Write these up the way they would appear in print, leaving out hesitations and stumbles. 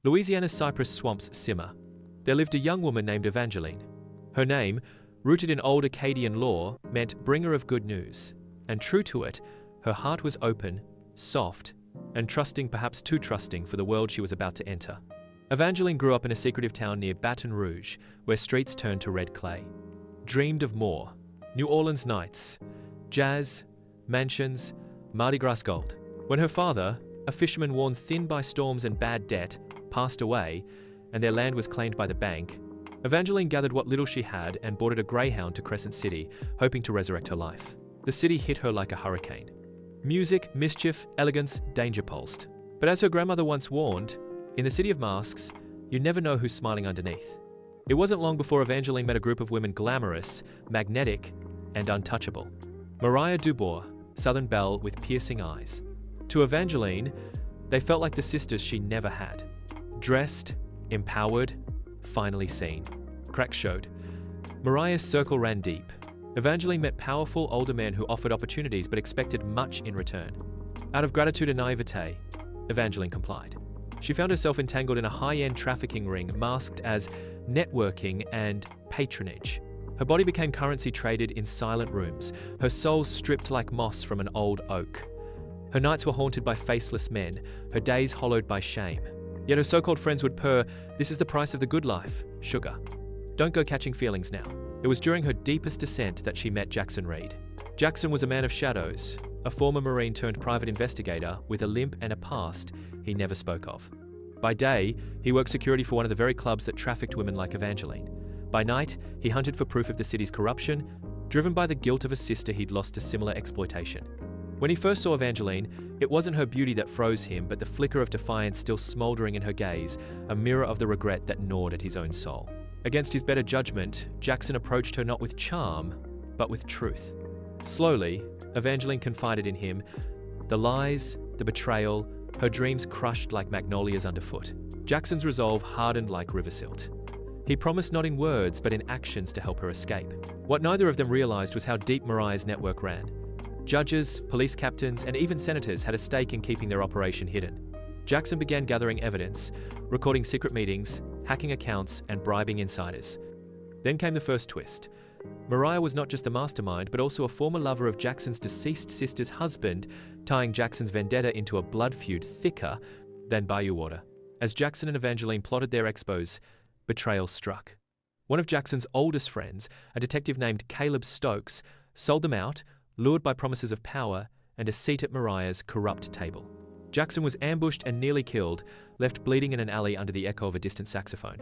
Louisiana's cypress swamps simmer. There lived a young woman named Evangeline. Her name, rooted in old Akkadian lore, meant bringer of good news. And true to it, her heart was open, soft, and trusting, perhaps too trusting, for the world she was about to enter. Evangeline grew up in a secretive town near Baton Rouge, where streets turned to red clay. Dreamed of more. New Orleans nights, jazz, mansions, Mardi Gras gold. When her father, a fisherman worn thin by storms and bad debt, passed away, and their land was claimed by the bank, Evangeline gathered what little she had and boarded a Greyhound to Crescent City, hoping to resurrect her life. The city hit her like a hurricane. Music, mischief, elegance, danger pulsed. But as her grandmother once warned, in the city of masks, you never know who's smiling underneath. It wasn't long before Evangeline met a group of women glamorous, magnetic, and untouchable. Mariah Dubois, Southern belle with piercing eyes. To Evangeline, they felt like the sisters she never had. Dressed, empowered, finally seen. Cracks showed. Mariah's circle ran deep. Evangeline met powerful older men who offered opportunities but expected much in return. Out of gratitude and naivete, Evangeline complied. She found herself entangled in a high-end trafficking ring masked as networking and patronage. Her body became currency traded in silent rooms, her soul stripped like moss from an old oak. Her nights were haunted by faceless men, her days hollowed by shame. Yet her so-called friends would purr, "This is the price of the good life, sugar. Don't go catching feelings now." It was during her deepest descent that she met Jackson Reed. Jackson was a man of shadows, a former Marine turned private investigator with a limp and a past he never spoke of. By day, he worked security for one of the very clubs that trafficked women like Evangeline. By night, he hunted for proof of the city's corruption, driven by the guilt of a sister he'd lost to similar exploitation. When he first saw Evangeline, it wasn't her beauty that froze him, but the flicker of defiance still smoldering in her gaze, a mirror of the regret that gnawed at his own soul. Against his better judgment, Jackson approached her not with charm, but with truth. Slowly, Evangeline confided in him, the lies, the betrayal, her dreams crushed like magnolias underfoot. Jackson's resolve hardened like river silt. He promised not in words, but in actions to help her escape. What neither of them realized was how deep Mariah's network ran. Judges, police captains, and even senators had a stake in keeping their operation hidden. Jackson began gathering evidence, recording secret meetings, hacking accounts, and bribing insiders. Then came the first twist. Mariah was not just the mastermind, but also a former lover of Jackson's deceased sister's husband, tying Jackson's vendetta into a blood feud thicker than bayou water. As Jackson and Evangeline plotted their expos, betrayal struck. One of Jackson's oldest friends, a detective named Caleb Stokes, sold them out, lured by promises of power and a seat at Mariah's corrupt table. Jackson was ambushed and nearly killed, left bleeding in an alley under the echo of a distant saxophone.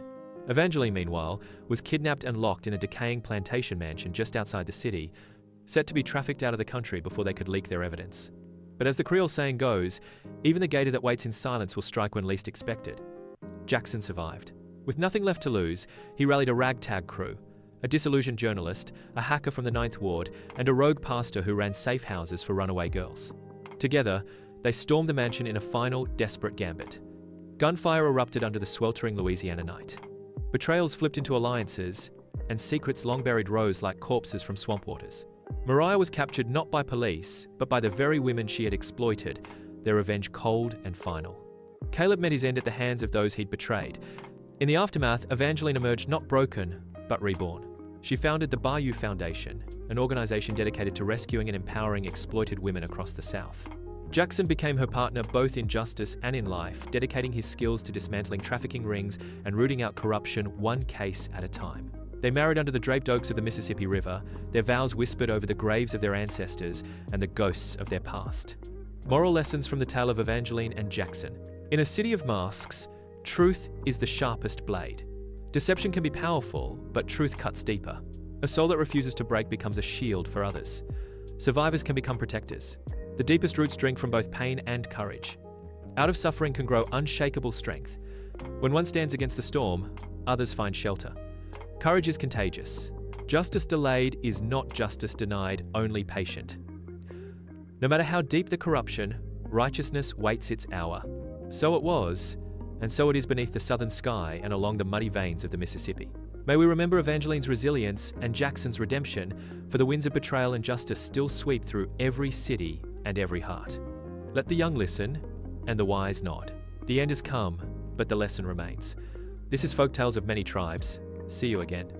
Evangeline, meanwhile, was kidnapped and locked in a decaying plantation mansion just outside the city, set to be trafficked out of the country before they could leak their evidence. But as the Creole saying goes, even the gator that waits in silence will strike when least expected. Jackson survived. With nothing left to lose, he rallied a ragtag crew, a disillusioned journalist, a hacker from the Ninth Ward, and a rogue pastor who ran safe houses for runaway girls. Together, they stormed the mansion in a final, desperate gambit. Gunfire erupted under the sweltering Louisiana night. Betrayals flipped into alliances, and secrets long buried rose like corpses from swamp waters. Mariah was captured not by police, but by the very women she had exploited, their revenge cold and final. Caleb met his end at the hands of those he'd betrayed. In the aftermath, Evangeline emerged not broken, but reborn. She founded the Bayou Foundation, an organization dedicated to rescuing and empowering exploited women across the South. Jackson became her partner both in justice and in life, dedicating his skills to dismantling trafficking rings and rooting out corruption one case at a time. They married under the draped oaks of the Mississippi River, their vows whispered over the graves of their ancestors and the ghosts of their past. Moral lessons from the tale of Evangeline and Jackson. In a city of masks, truth is the sharpest blade. Deception can be powerful, but truth cuts deeper. A soul that refuses to break becomes a shield for others. Survivors can become protectors. The deepest roots drink from both pain and courage. Out of suffering can grow unshakable strength. When one stands against the storm, others find shelter. Courage is contagious. Justice delayed is not justice denied, only patient. No matter how deep the corruption, righteousness waits its hour. So it was, and so it is beneath the southern sky and along the muddy veins of the Mississippi. May we remember Evangeline's resilience and Jackson's redemption, for the winds of betrayal and justice still sweep through every city and every heart. Let the young listen, and the wise nod. The end has come, but the lesson remains. This is Folktales of Many Tribes. See you again.